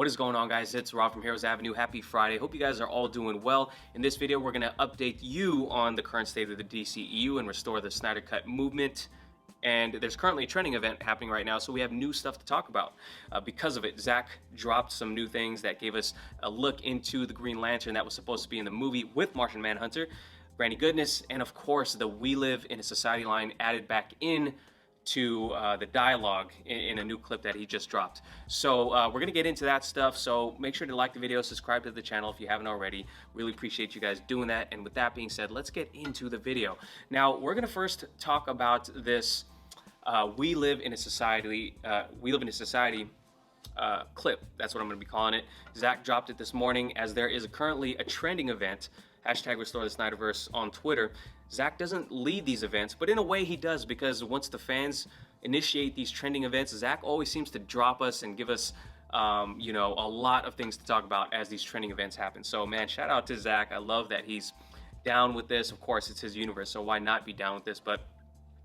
What is going on, guys? It's Rob from Heroes Avenue. Happy Friday. Hope you guys are all doing well. In this video, we're going to update you on the current state of the DCEU and restore the Snyder Cut movement. And there's currently a trending event happening right now, so we have new stuff to talk about. Because of it, Zack dropped some new things that gave us a look into the Green Lantern that was supposed to be in the movie with Martian Manhunter, Granny Goodness, and of course the We Live in a Society line added back in to the dialogue in a new clip that he just dropped. So we're gonna get into that stuff, so make sure to like the video, subscribe to the channel if you haven't already. Really appreciate you guys doing that. And with that being said, let's get into the video. Now we're gonna first talk about this We Live in a Society clip. That's what I'm gonna be calling it. Zack dropped it this morning as there is currently a trending event, hashtag Restore the Snyderverse on Twitter. Zack doesn't lead these events, but in a way he does, because once the fans initiate these trending events, Zack always seems to drop us and give us, you know, a lot of things to talk about as these trending events happen. So man, shout out to Zack. I love that he's down with this. Of course, it's his universe, so why not be down with this? But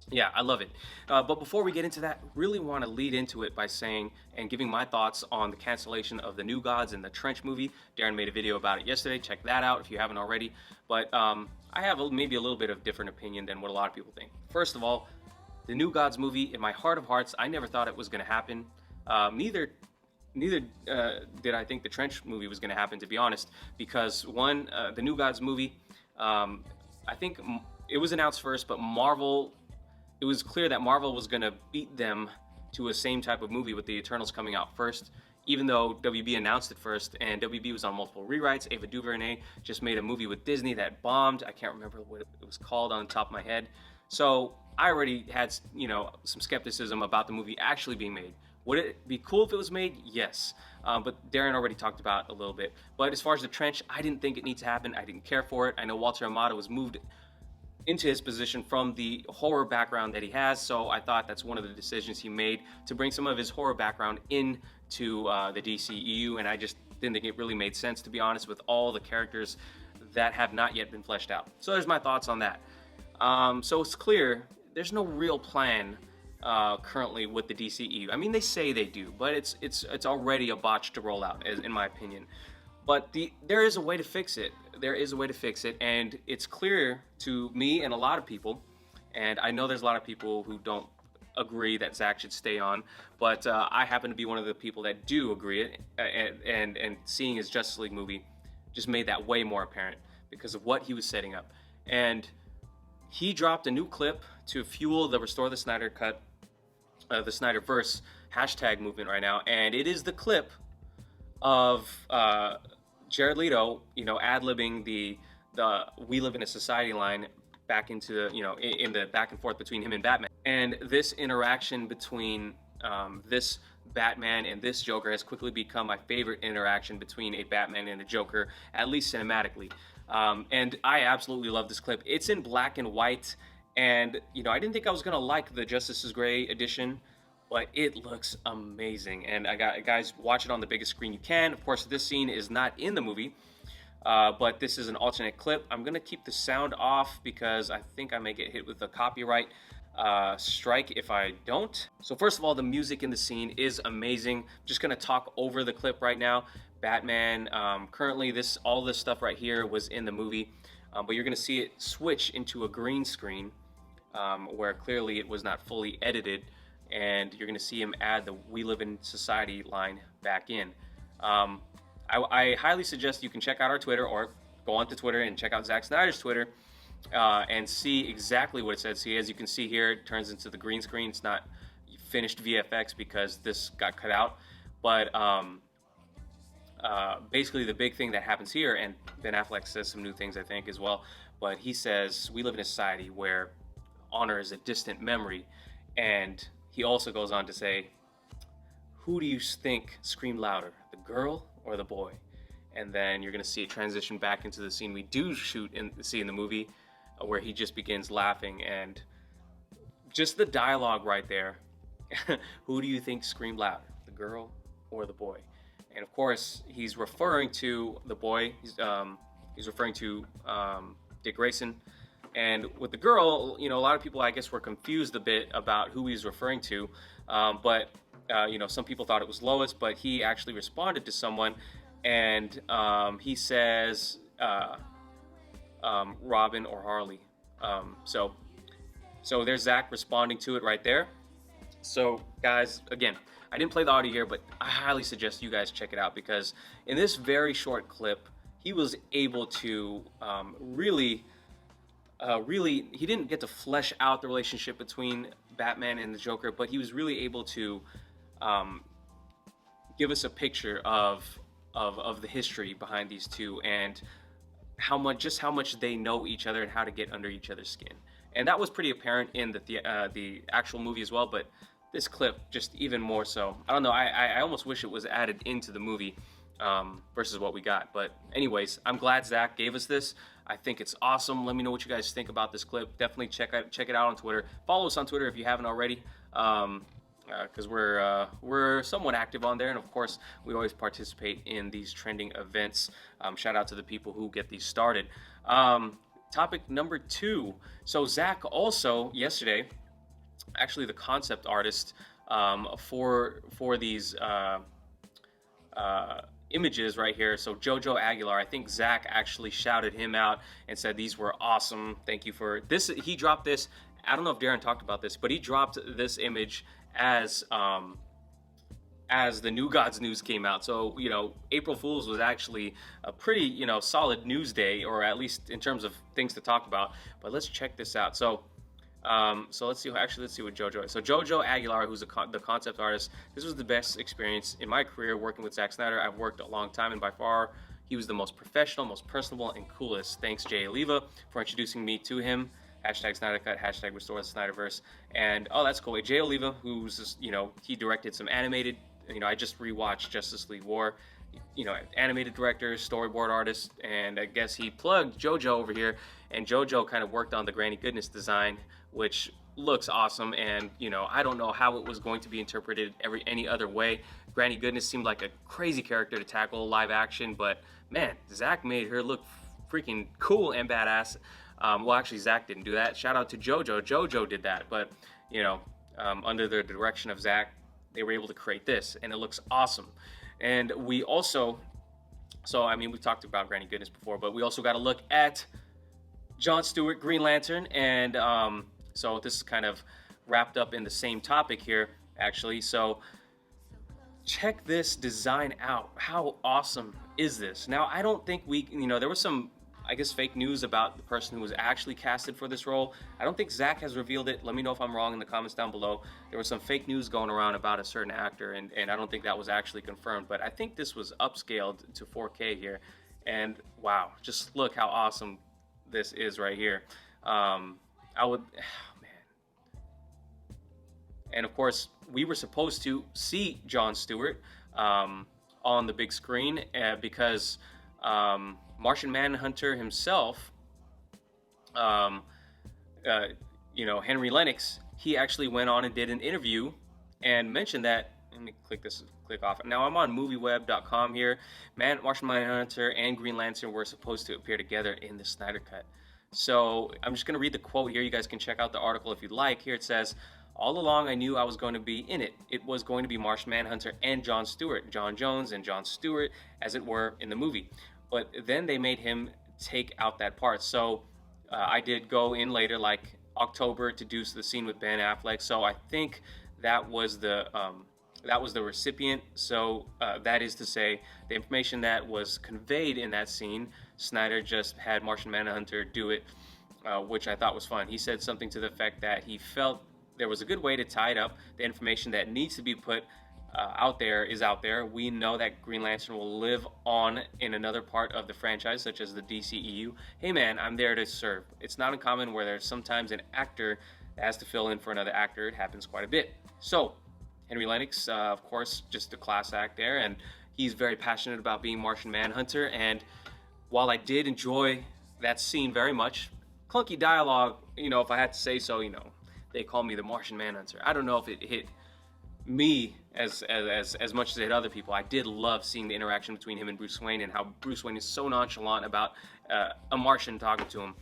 yeah, I love it. But before we get into that, really want to lead into it by saying and giving my thoughts on the cancellation of the New Gods and the Trench movie. Darren made a video about it yesterday. Check that out if you haven't already. But I have maybe a little bit of different opinion than what a lot of people think. First of all, the New Gods movie, in my heart of hearts, I never thought it was going to happen. Neither did I think the Trench movie was going to happen, to be honest. Because one, the New Gods movie, I think it was announced first, but it was clear that Marvel was going to beat them to a same type of movie with the Eternals coming out first, even though WB announced it first, and WB was on multiple rewrites. Ava DuVernay just made a movie with Disney that bombed. I can't remember what it was called on the top of my head. So I already had, you know, some skepticism about the movie actually being made. Would it be cool if it was made? Yes. But Darren already talked about it a little bit. But as far as the Trench, I didn't think it needed to happen. I didn't care for it. I know Walter Amada was moved into his position from the horror background that he has, so I thought that's one of the decisions he made, to bring some of his horror background into the DCEU, and I just didn't think it really made sense, to be honest, with all the characters that have not yet been fleshed out. So there's my thoughts on that. So it's clear there's no real plan currently with the DCEU. I mean, they say they do, but it's already a botch to roll out, in my opinion. But there is a way to fix it. There is a way to fix it, and it's clear to me and a lot of people, and I know there's a lot of people who don't agree that Zack should stay on, but I happen to be one of the people that do agree, and seeing his Justice League movie just made that way more apparent because of what he was setting up. And he dropped a new clip to fuel the Restore the Snyder Cut, the Snyderverse hashtag movement right now, and it is the clip of Jared Leto, you know, ad-libbing the We Live in a Society line back into, you know, in the back and forth between him and Batman. And this interaction between this Batman and this Joker has quickly become my favorite interaction between a Batman and a Joker, at least cinematically. And I absolutely love this clip. It's in black and white, and, you know, I didn't think I was gonna like the Justice is Gray edition, but it looks amazing. And guys, watch it on the biggest screen you can. Of course, this scene is not in the movie, but this is an alternate clip. I'm gonna keep the sound off because I think I may get hit with a copyright strike if I don't. So first of all, the music in the scene is amazing. I'm just gonna talk over the clip right now. Batman, currently all this stuff right here was in the movie, but you're gonna see it switch into a green screen where clearly it was not fully edited. And you're going to see him add the We Live in Society line back in. I highly suggest you can check out our Twitter, or go onto Twitter and check out Zack Snyder's Twitter and see exactly what it says. See, as you can see here, it turns into the green screen. It's not finished VFX because this got cut out. But basically the big thing that happens here, and Ben Affleck says some new things I think as well, but he says we live in a society where honor is a distant memory. And he also goes on to say, who do you think screamed louder, the girl or the boy? And then you're going to see it transition back into the scene we do see in the movie, where he just begins laughing. And just the dialogue right there, who do you think screamed louder, the girl or the boy? And of course, he's referring to the boy. He's referring to Dick Grayson. And with the girl, you know, a lot of people, I guess, were confused a bit about who he's referring to. But You know, some people thought it was Lois, but he actually responded to someone, and he says Robin or Harley. So there's Zack responding to it right there. So guys, again, I didn't play the audio here, but I highly suggest you guys check it out, because in this very short clip, he was able to really, he didn't get to flesh out the relationship between Batman and the Joker, but he was really able to give us a picture of the history behind these two, and how much they know each other and how to get under each other's skin. And that was pretty apparent in the actual movie as well, but this clip just even more so. I don't know, I almost wish it was added into the movie versus what we got. But anyways, I'm glad Zack gave us this. I think it's awesome. Let me know what you guys think about this clip. Definitely check it out on Twitter. Follow us on Twitter if you haven't already, because we're somewhat active on there, and of course we always participate in these trending events. Shout out to the people who get these started. Topic number 2. So Zack also yesterday, actually the concept artist for these images right here. So Jojo Aguilar, I think Zack actually shouted him out and said these were awesome. Thank you for this. He dropped this. I don't know if Darren talked about this, but he dropped this image as the New Gods news came out. So, you know, April Fool's was actually a pretty, you know, solid news day, or at least in terms of things to talk about. But let's check this out. So let's see what Jojo is. So Jojo Aguilar, who's the concept artist, this was the best experience in my career working with Zack Snyder. I've worked a long time, and by far he was the most professional, most personable, and coolest. Thanks, Jay Oliva, for introducing me to him. Hashtag Snyder Cut, hashtag Restore the Snyderverse. And oh, that's cool. Jay Oliva, who's just, you know, he directed some animated. You know, I just rewatched Justice League War. You know, animated director, storyboard artist, and I guess he plugged Jojo over here, and Jojo kind of worked on the Granny Goodness design, which looks awesome. And you know, I don't know how it was going to be interpreted any other way. Granny Goodness seemed like a crazy character to tackle live action, but man, Zack made her look freaking cool and badass. Well, actually, Zack didn't do that. Shout out to Jojo. Jojo did that, but you know, under the direction of Zack, they were able to create this, and it looks awesome. And we also, so I mean, we talked about Granny Goodness before, but we also got to look at John Stewart, Green Lantern, and so this is kind of wrapped up in the same topic here, actually. So check this design out. How awesome is this? Now, I don't think you know, there was some, I guess, fake news about the person who was actually casted for this role. I don't think Zack has revealed it. Let me know if I'm wrong in the comments down below. There was some fake news going around about a certain actor, and I don't think that was actually confirmed. But I think this was upscaled to 4K here. And wow, just look how awesome this is right here. Man. And of course, we were supposed to see John Stewart on the big screen because Martian Manhunter himself, you know, Henry Lennox, he actually went on and did an interview and mentioned that. Let me click off. Now I'm on movieweb.com here. Martian Manhunter and Green Lantern were supposed to appear together in the Snyder Cut. So I'm just going to read the quote here. You guys can check out the article if you'd like. Here it says, "All along I knew I was going to be in it. It was going to be Martian Manhunter and John Stewart, John Jones and John Stewart, as it were, in the movie. But then they made him take out that part." So I did go in later, like October, to do the scene with Ben Affleck. So I think that was the recipient. So that is to say, the information that was conveyed in that scene, Snyder just had Martian Manhunter do it, which I thought was fun. He said something to the effect that he felt there was a good way to tie it up. The information that needs to be put out there is out there. We know that Green Lantern will live on in another part of the franchise, such as the DCEU. Hey man, I'm there to serve. It's not uncommon where there's sometimes an actor that has to fill in for another actor. It happens quite a bit. So Henry Lennox, of course, just a class act there, and he's very passionate about being Martian Manhunter. And while I did enjoy that scene very much, clunky dialogue, you know, if I had to say so, you know, they call me the Martian Manhunter. I don't know if it hit me as much as it hit other people. I did love seeing the interaction between him and Bruce Wayne, and how Bruce Wayne is so nonchalant about a Martian talking to him.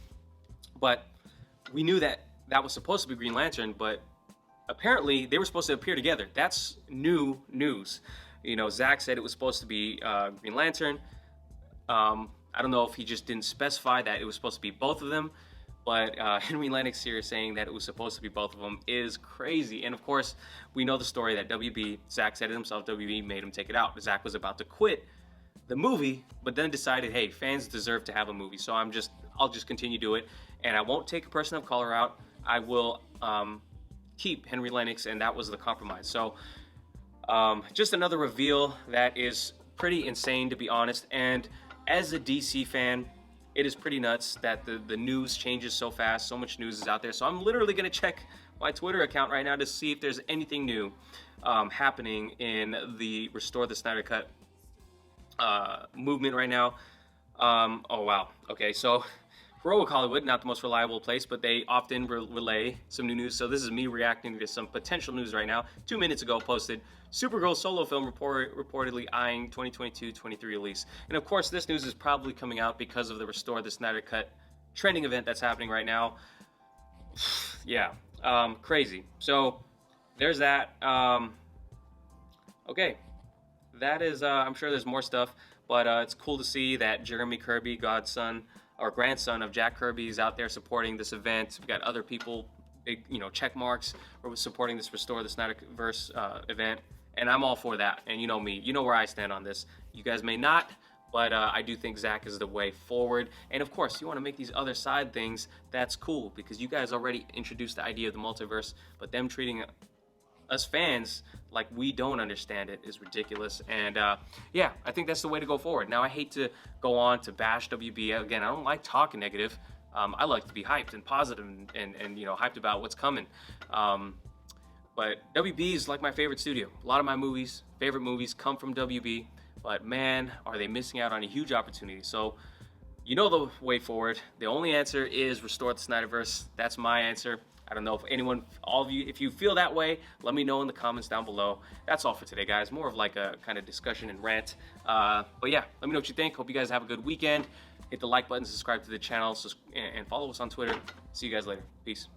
But we knew that was supposed to be Green Lantern, but apparently they were supposed to appear together. That's new news. You know, Zack said it was supposed to be Green Lantern. I don't know if he just didn't specify that it was supposed to be both of them, but Henry Lennox here saying that it was supposed to be both of them is crazy. And of course, we know the story that WB, Zack said it himself, WB made him take it out. Zack was about to quit the movie, but then decided, hey, fans deserve to have a movie, so I'll just continue to do it, and I won't take a person of color out. I will keep Henry Lennox, and that was the compromise. So just another reveal that is pretty insane, to be honest. And as a DC fan, it is pretty nuts that the news changes so fast. So much news is out there. So I'm literally going to check my Twitter account right now to see if there's anything new happening in the Restore the Snyder Cut movement right now. Oh, wow. Okay, so Heroic Hollywood, not the most reliable place, but they often relay some new news. So this is me reacting to some potential news right now. 2 minutes ago posted, Supergirl solo film reportedly eyeing 2022-23 release. And of course, this news is probably coming out because of the Restore the Snyder Cut trending event that's happening right now. Yeah, crazy. So there's that. Okay, that is, I'm sure there's more stuff, but it's cool to see that Jeremy Kirby, godson, or grandson of Jack Kirby, is out there supporting this event. We've got other people, big, check marks, who are supporting this Restore the Snyderverse event, and I'm all for that. And you know me, you know where I stand on this. You guys may not, but I do think Zack is the way forward. And of course, you want to make these other side things, that's cool, because you guys already introduced the idea of the multiverse, but them treating us fans like we don't understand it is ridiculous. And yeah, I think that's the way to go forward. Now, I hate to go on to bash WB. Again, I don't like talking negative. I like to be hyped and positive and hyped about what's coming. But WB is like my favorite studio. A lot of my favorite movies come from WB, but man, are they missing out on a huge opportunity. So you know the way forward. The only answer is Restore the Snyderverse. That's my answer. I don't know if anyone, all of you, if you feel that way, let me know in the comments down below. That's all for today, guys. More of like a kind of discussion and rant. But yeah, let me know what you think. Hope you guys have a good weekend. Hit the like button, subscribe to the channel, and follow us on Twitter. See you guys later. Peace.